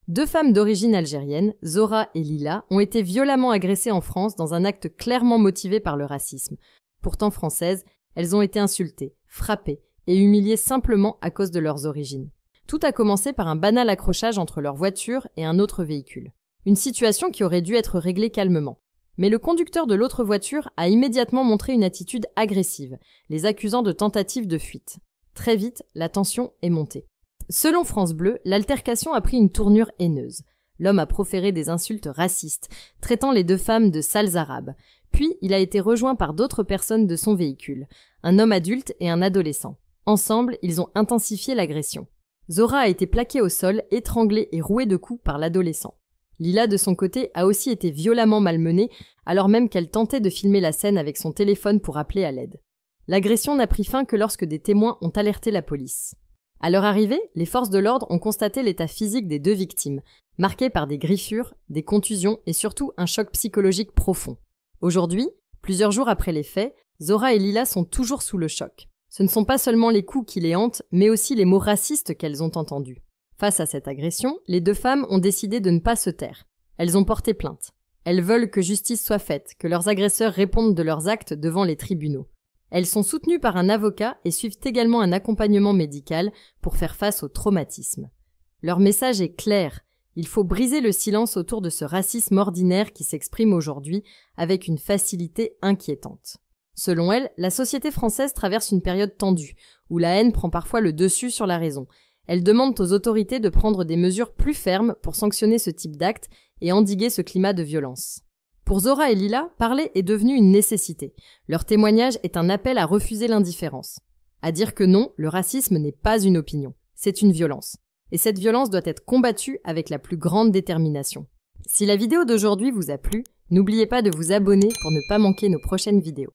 Deux femmes d'origine algérienne, Zora et Lila, ont été violemment agressées en France dans un acte clairement motivé par le racisme. Pourtant françaises, elles ont été insultées, frappées et humiliées simplement à cause de leurs origines. Tout a commencé par un banal accrochage entre leur voiture et un autre véhicule. Une situation qui aurait dû être réglée calmement. Mais le conducteur de l'autre voiture a immédiatement montré une attitude agressive, les accusant de tentative de fuite. Très vite, la tension est montée. Selon France Bleu, l'altercation a pris une tournure haineuse. L'homme a proféré des insultes racistes, traitant les deux femmes de sales arabes. Puis, il a été rejoint par d'autres personnes de son véhicule, un homme adulte et un adolescent. Ensemble, ils ont intensifié l'agression. Zora a été plaquée au sol, étranglée et rouée de coups par l'adolescent. Lila, de son côté, a aussi été violemment malmenée, alors même qu'elle tentait de filmer la scène avec son téléphone pour appeler à l'aide. L'agression n'a pris fin que lorsque des témoins ont alerté la police. À leur arrivée, les forces de l'ordre ont constaté l'état physique des deux victimes, marqué par des griffures, des contusions et surtout un choc psychologique profond. Aujourd'hui, plusieurs jours après les faits, Zora et Lila sont toujours sous le choc. Ce ne sont pas seulement les coups qui les hantent, mais aussi les mots racistes qu'elles ont entendus. Face à cette agression, les deux femmes ont décidé de ne pas se taire. Elles ont porté plainte. Elles veulent que justice soit faite, que leurs agresseurs répondent de leurs actes devant les tribunaux. Elles sont soutenues par un avocat et suivent également un accompagnement médical pour faire face au traumatisme. Leur message est clair. Il faut briser le silence autour de ce racisme ordinaire qui s'exprime aujourd'hui avec une facilité inquiétante. Selon elle, la société française traverse une période tendue, où la haine prend parfois le dessus sur la raison. Elle demande aux autorités de prendre des mesures plus fermes pour sanctionner ce type d'actes et endiguer ce climat de violence. Pour Zora et Lila, parler est devenu une nécessité. Leur témoignage est un appel à refuser l'indifférence. À dire que non, le racisme n'est pas une opinion, c'est une violence. Et cette violence doit être combattue avec la plus grande détermination. Si la vidéo d'aujourd'hui vous a plu, n'oubliez pas de vous abonner pour ne pas manquer nos prochaines vidéos.